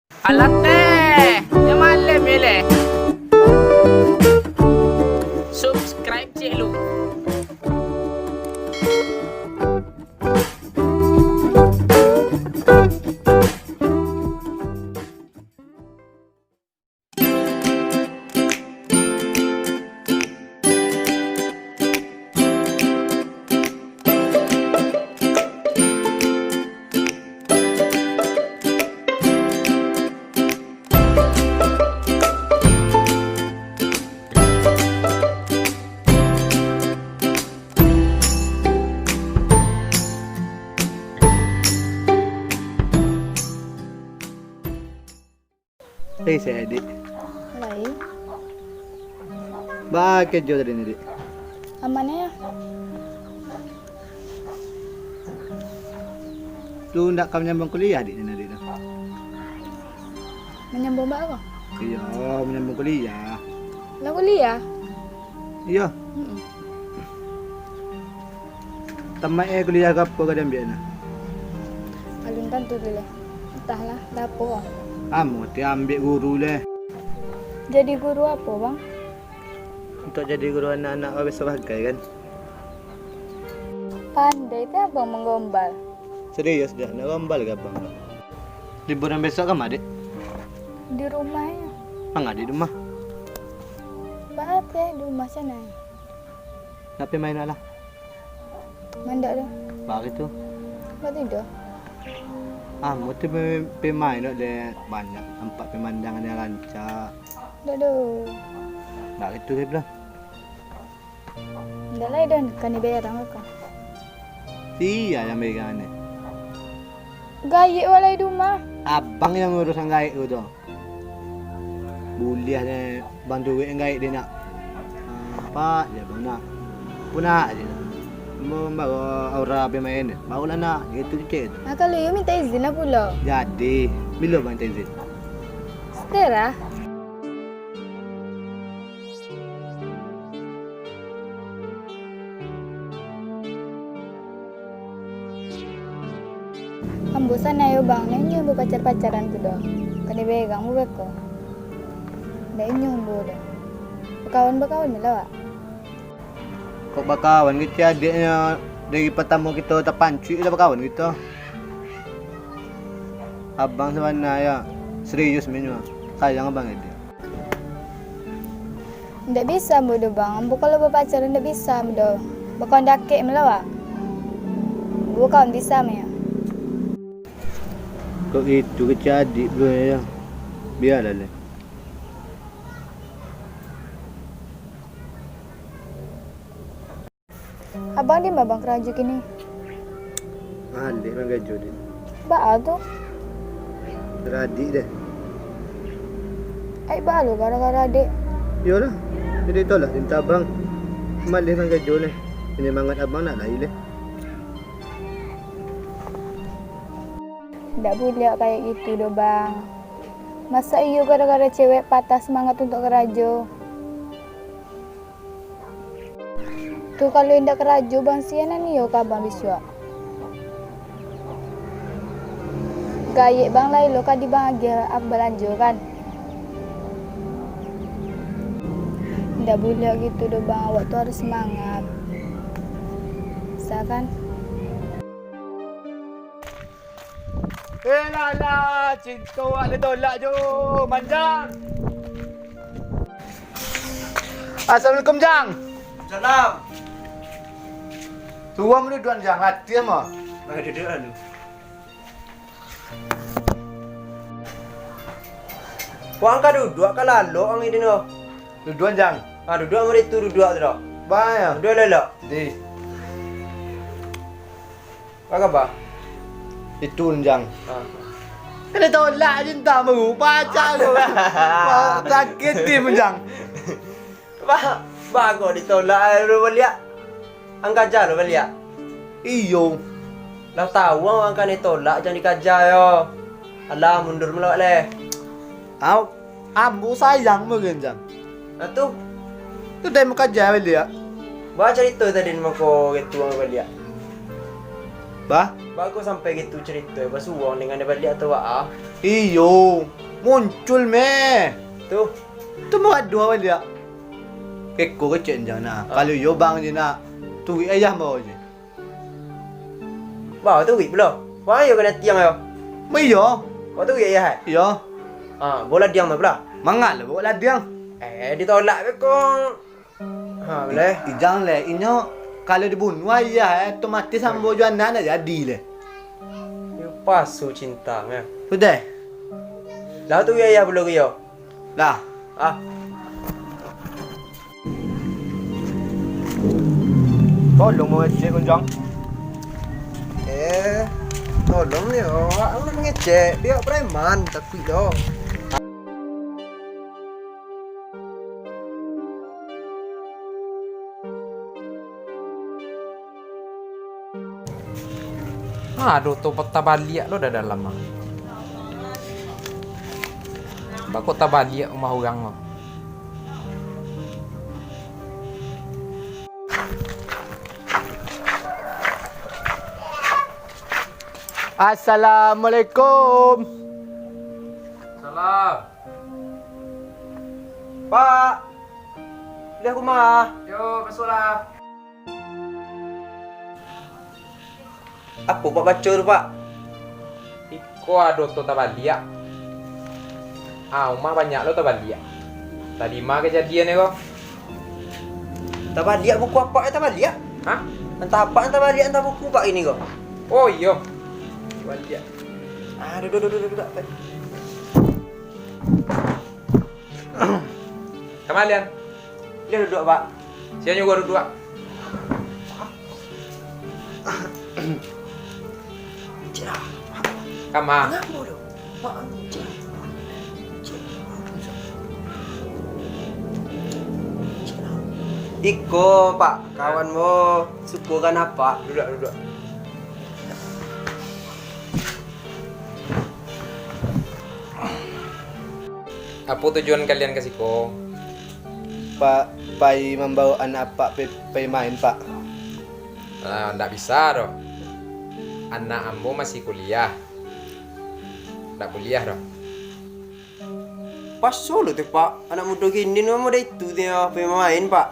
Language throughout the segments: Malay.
Alate, nyamalle mele. Subscribe channel. Hei saya adik, Lain, bakit jauh dari ini dik? amannya ya? Lu ndak kamu nyambung kuliah dik ini dik? Menyambung mbak apa? Iya, menyambung kuliah. Lah kuliah? Iya, tamat kuliah ke apa kadang biasa? Alun tentu dulu. Entahlah, dapur. Kamu ambil guru leh. Jadi guru apa bang? Untuk jadi guru anak-anak habis sebagai kan? Pandai teh abang menggombal. Serius dah, nak gombal ke abang? Liburan besok kan adik? Di rumahnya. Enggak di rumah. Bahat ya di rumah sana. Nak pergi main lah. Mandak dah. Bagi tu. Buat tidur. Mesti pergi main deh banyak tempat pemandangan yang lancar. Daduh. Nak itu dia bilang. Dah lah dah kan dibayar mereka. Iya yang megang ni. Gayik walai di rumah. Abang yang urusan gaib tu. Boleh dia bantu duit gaib dia nak. Apa dia bang nak. Punak je. Bawa aura bermain. Barulah nak gitu je. Kalau you minta izin lah pula. Jadi, bila bang izin? Setera. Ambo sana yo bang, nenyo bu pacar-pacaran tu dah. Kani begang mu beko. Nenyo bu dah. Berkawan-berkawan ni lah. Kok berkawan kita adiknya dari pertama kita terpancik dah berkawan kita. Abang sebenarnya serius minyak. Sayang abang dia. Ndak bisa mu dah bang. Ambo kalau berpacaran ndak bisa mu dah. Berkawan dakik melawak. Bu kawan bisa mu ya. Kok itu kecil adik bro ya. Biarlah leh. Abang di mana bang kerajuk ini? Alik kan gajo dia. Ba tu. Teradik deh. Ba lu gara-gara adik. Yolah. Jadi itulah cinta abang. Malih kan gajo leh. Penyemangat abang nak lain leh. Ndak boleh kayak gitu doh bang. Masa iyo gara-gara cewek patah semangat untuk kerajo? Tuh kalau indak kerajo bang siana nih yo kabang biswa. Gayek bang lain lo kadi bahagia ab belanjo kan. Ndak boleh gitu doh bang, awak tuh harus semangat. Bisa kan? Lala, cinta awak dia tolak je. Manjang. Assalamualaikum Jang. Salam. Tuang ni tuan Jang hati mah. Mana duduk anu? Wang ka duduk ka lalu ang ini no. Tuan Jang. Duduk mari tu duduk tu dah. Baya. Duduk lelak. Di Apa khabar? itu Jang. Kena tolak cinta mu pacar tu. Sakit tim Jang. Ba ko ditolak lu balik. Ang kajar lu balik. Iyo. Lah tahu ang kan ditolak jangan dikajar yo. Alah mundur melawak leh. Ambu sayang mungkin Jang. Tu Tu dah muka jawab dia. ba cerita tadi mau ko gitu ang balik. Bah? Bagus sampai gitu cerita. Basuang dengan dia balik atau ah. Iyo, muncul me. Tuh. Tu mga dua balik. Keko kecil je nak. Kalau yo bang je nak. Tu ayah mau je. Bawa tu wik belum? Wah, yo kena tiang yo. Mai yo. Wah tu wik ya. Yo. Bola diang tu pula. Mangat lah bawa ladiang. Ditolak be kong. Boleh. Jangan le. Inyo kalau dibunuh ayah otomatis sambo jual anak dah jadi le. Yo pasu cinta me. Sudah. Lah tu ya belum yo. Lah. Tolong mau cek kunjang. Tolong ni aku nak ngecek. Dia preman takut dah. Aduh, tuh peta balik lo dah dalam mah. Bakut tak balik rumah orang lo. Assalamualaikum. Salam. Pak. Lihat rumah. Yo, masuklah. Apa Pak baca tu Pak? Iko aduh tuh tak balik. Rumah banyak lo tak balik. Tadi mah kejadian ni kok. Tak balik buku apa tak balik? Hah? Entah apa entah balik entah buku Pak ini kok. Oh iya. Balik. Duduk. Kemalian. Dia duduk Pak. Siapa juga duduk. Kama. Iko Pak, kawanmu syukuran apa? Duduk. Apa tujuan kalian ke Siko? Pak, pai membawa anak Pak pai main Pak. Nggak bisa dong. Anak ambo masih kuliah. Nggak kuliah dong. Pas solo tuh Pak, anak muda gini nih mau itu dia pemain Pak.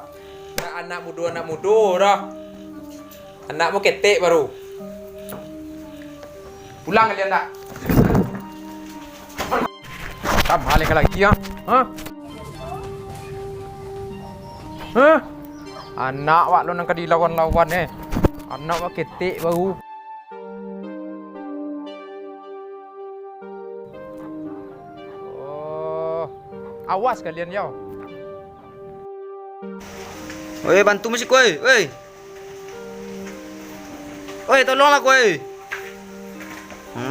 Nggak anak muda dah. Anakmu ketek baru. Pulang kalian tak? Kamu balik lagi ya? Hah? Anak wak lo nang kadi lawan-lawan Anak wak ketik baru. Oh, awas kalian yo. Oi, bantu musik oi. Oi, tolonglah oi.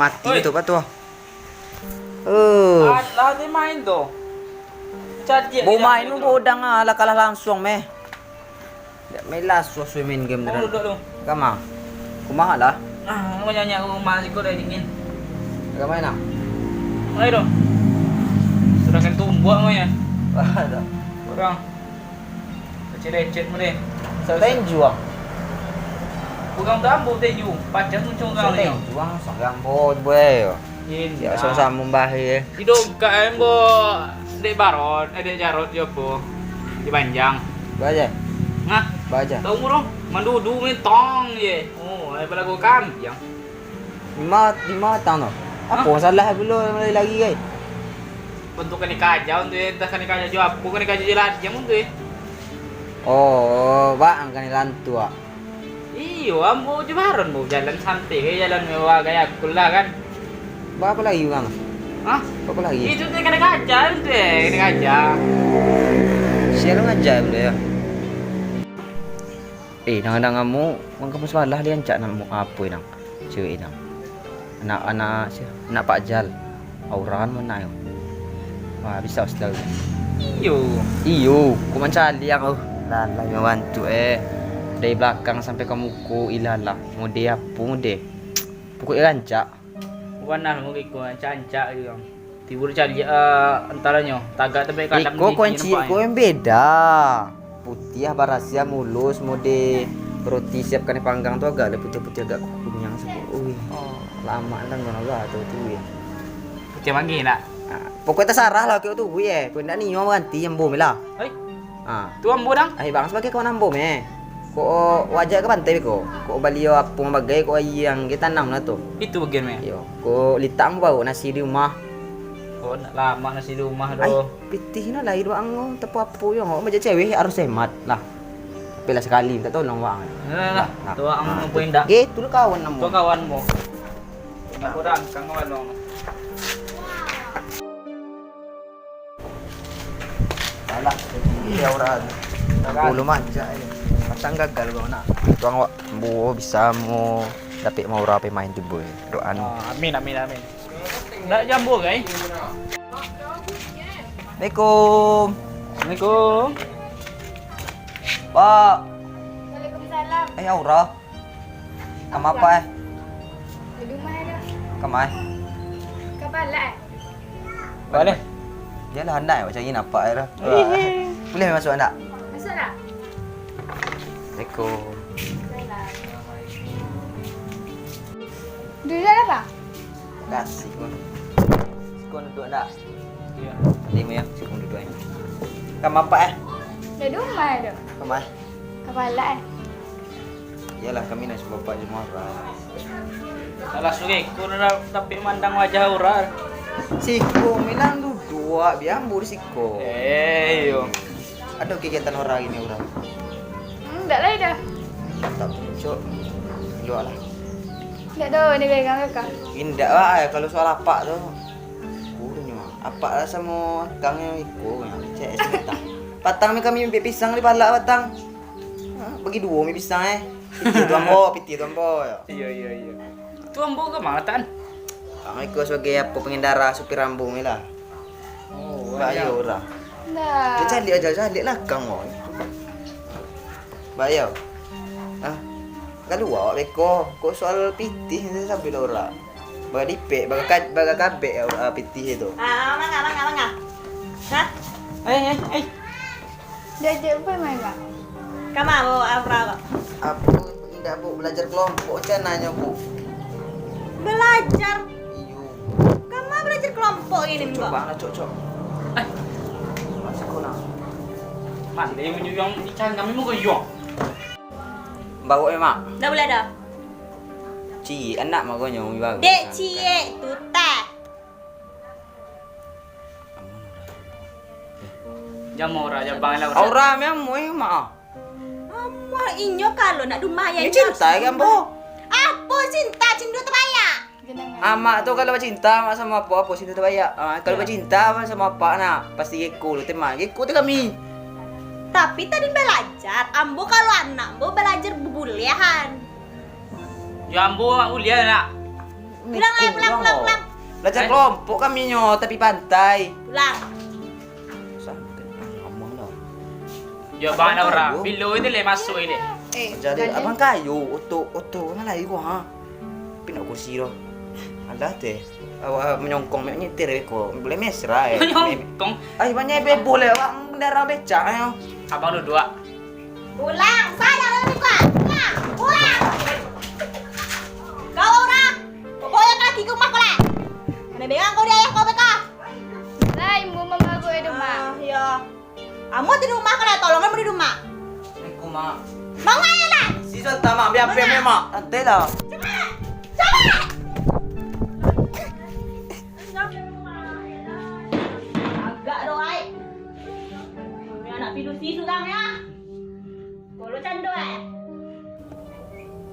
Mati itu Pak tuh. Lah dia main tu. Cari Mau main mo bodang ala kalah langsung meh. Dak melas susu main game dah. duduk dulu. Kama. Kumaha lah. Mau nyanyi aku masih kau dah dingin. Kama main nak. Ayo dong. Sudah kan tumbuk kau ya. Ada. Orang. Kecil-kecil mu deh. Selain juang. Bukan dambu teju. Pacak muncul kau ni. Selain juang sangang bod boy. Yin. Ya sama membahi. Hidup kat embo dek baron, dek jarot je apa. Di panjang. Baja. Ngah. Baja. Tahu mu dong. Mandu main tong je. Oh, ai pada aku kan yang. Lima tahun tu. Apa masalah belum mulai lagi guys? Bentuk kan ikaja untuk entah kan ikaja jawab. Bukan ikaja jelas yang untuk. Oh, Pak angkan lantu ah. Iyo, ambo je baron mu jalan santai ke jalan mewah gaya kulah kan. Berapa lagi bang? Hah? Berapa lagi? Itu tuh kena kaca itu kena kaca. Siapa ngajar benda ya? Kadang-kadang kamu salah dia cak nak apa nang? Cewek nang. Anak Pak Jal. Auran mana yo? Wah, bisa ustaz. Iyo, ku mencari aku. Lah membantu dari belakang sampai ke muka ilalah. Mode apa mode? Pukul rancak. Bukan mau ikut cancak juga. Tibur cari antaranya tagak tapi kadang Iko kunci ko yang beda. Putih barasia mulus mode roti siapkan panggang tu agak putih-putih agak kunyang sebut. Ui. Oh. Lama nang ngono lah tu ya. Macam lagi nak. Pokoknya terserah lah kau tu ya. Kau ndak ni mau ganti ambo me lah. Hei, Ah. tu ambo dang. Ai bang sebagai kawan ambo me. Kau wajak ke pantai ko. Kau balio apa bagai kau yang kita tanam lah tu. Itu bagian me. Yo, kau litang bau nasi di rumah. Oh, nak lama nasi di rumah Ai, doh. pitih na lah doang tepu apa yo. Mau macam cewek harus hemat lah. Bila sekali minta tolong bang. Nah, tu ang poin dak. Gitu lu kawan Tu ambo. kawanmu. Aku dah kang kawan dong. Salah. Iya orang. Bulu manja ini. Pasang gagal bang nak. Tuang wak bu bisa mau dapat mau rapi main di boy. Doan. Amin amin amin. Nak jambu guys. Assalamualaikum. Assalamualaikum. Pak. Waalaikumsalam. Aura. Kamu apa Di rumah ada. Kamu Kapal lah. Boleh. Dia lah anda macam ini nampak ya. Boleh masuk anda? Masuklah. Assalamualaikum. Duduk dalam apa? Kasih kon. Kon duduk anda. Ya. Lima ya, sikon duduk ya. Kamu apa Di rumah ada. Kamu Kapal lah. Yalah kami nak sebab Pak Jumara. Salah suge, ku dah tapi mandang wajah orang. Siko milang duduk biar ambur siko. Yo. Ada kegiatan orang ini orang. Tak lah dah. Tak cok. Luar lah. Tak tahu ni pegang kakak. Indah lah kalau soal apa tu. Gurunya apa lah sama kangnya ikut. Cek cerita. Patang ni kami ambil pisang di palak patang. Bagi dua mi pisang piti tu ambo. Iya iya iya. Tu ambo ke mana tan? Kang ikut sebagai apa pengendara supir rambung ni lah. Oh, Bayo orang. Dah. Dia calik lah kang oi. Bayo. Ah. Kalau awak beko, kok soal pitih ni sambil ora. Bagi dipek, bagi kabek pitih itu. Mangga. Hah? Dia ajak apa main mak? Kamu mau apa? Apa tidak bu belajar kelompok macam nanya bu. Belajar. Iyo. Kamu belajar kelompok ini, Mbak? Coba nak cocok. Eh, Masuk kau nak. mana yang menyuyong ikan kami mau kuyong. Bawa emak. Dah boleh dah. Ci anak mak kau nyong bawa. Dek cie tu teh. Jamu ora jabang lah. Aura memang mau emak. Amor inyo kalau nak rumah ya. Ini cinta kan bu? Apa cinta cinta terbayar? Jenengan. Amak tu kalau bercinta mak sama apa cinta terbayar. Kalau bercinta sama apa nak pasti ikut teman. Ikut tu kami. Tapi tadi belajar. Ambo kalau anak ambo belajar bubuliahan. Jambu ulian nak. Pulang. Belajar kelompok kami nyo tapi pantai. Pulang. Ngomong dah. Jabang lah Abang ora. kayu. Bilo ini le masuk ini. Jadi abang kayu oto mana lagi gua ha. Pindah kursi ro. Ada teh. Awak menyongkong nyetir ko. Boleh mesra eh. Nyongkong. Ai banyak be boleh awak kendaraan becak ayo. Abang dua. Pulang. Saya lebih kuat. Pulang. Kau orang. Pokoknya kaki ke rumah kau lah. Mana begang kau dia kau beka. Lah ibu mama aku di rumah. Ya. Kamu di rumah kau lah. Tolongan di rumah. Assalamualaikum mak. Mau ngaya lah. Si Sultan mak biar apa mak. Santai lah. Agak doai. Ni anak pidu-pidu kang ya. Kalau candu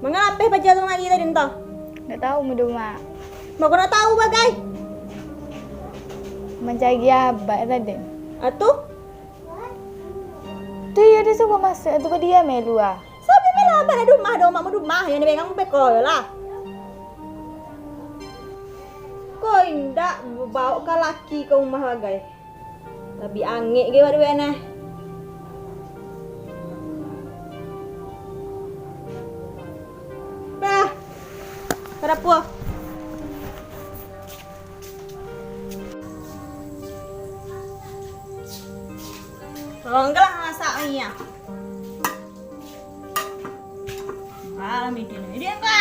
Mengapa baca tu lagi tadi entah? Tak tahu mu di rumah. Mau kena tahu bagai. Mencari abad tadi. Atuh, Tu ya dia suka masuk tu dia main luar. sabi mela ba na rumah do mamu rumah yang dipegang mo peko lah. Kau indak bawa ke laki ke rumah bagai. Tapi angin ke baru na. Bah. Pada apa? Enggak lah masaknya. Alam ini. Ini apa?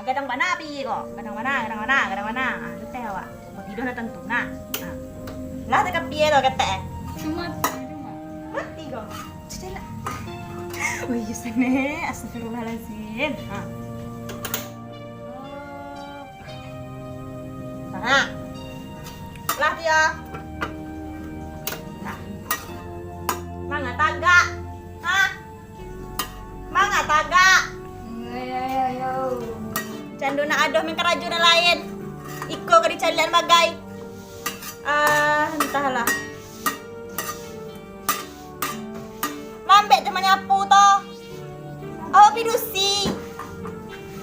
Gadang mana pi kok? Gadang mana? Ah, tu teh awak. Kau tidur nak tentu nah. Ah. Lah tak piye tu kata. Cuma Mati kau. Sudah lah. Wih, sana. Astagfirullahalazim. Ah. Sana. Lah dia. Nah. Manga tagak. Hah? Manga tagak. Ayo. Candu nak aduh min kerajunan lain. Iko ke dicalian bagai. Entahlah. Mambek teman nyapu to. Awak pidusi.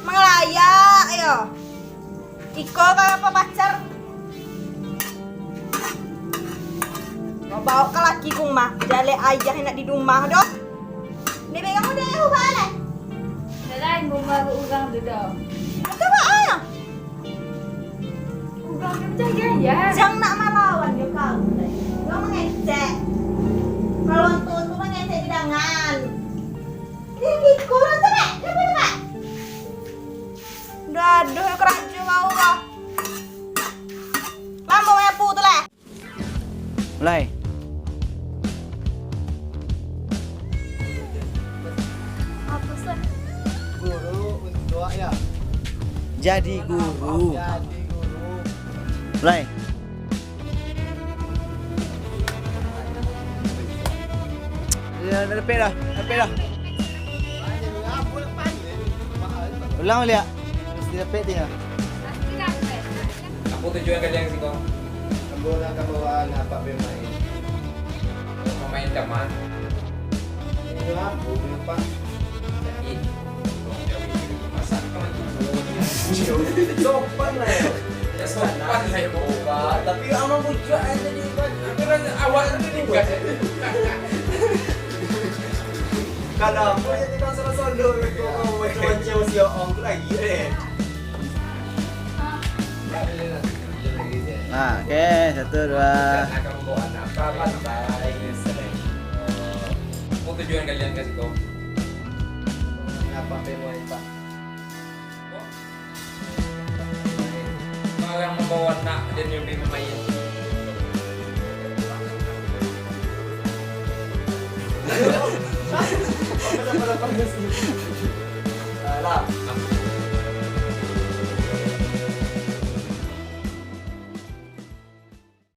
Mengelaya, ayo. Iko kayak apa pacar? Mau bawa ke laki kung mah. Jale ayah nak di rumah doh. Ni pegang udah ya balik. Lain baru ugang tu dah. Apa ah? Ugang dia macam gaya. Jangan nak melawan dia kau. Kau mengecek. Kalau tu mengecek di tangan. Dia kurang cepat. Dia cepat. Aduh, keraju mau kau. Lampu nyapu tu lah. Mulai. Apa sih? Guru untuk doa ya. Jadi guru. Mulai. Ya, dah lepek dah. Ulang balik. Mesti lepek dia. Apa tujuan kalian sih kau? Kamu nak bawa apa bermain? Mau main caman? Ini apa? Berapa? Jadi, masak kaman Sopan lah ya. ya sopan lah ya boba. Tapi aman bujuk aja di Kan awak itu nikah. Kalau aku jadi kau solo kau macam si orang tu lagi deh. Nah, oke, 1, 2. Akan membawa anak apa pantai. Apa tujuan kalian kasih kau? Apa pemain Pak? Kau yang membawa anak dan nyubi pemain. Lah.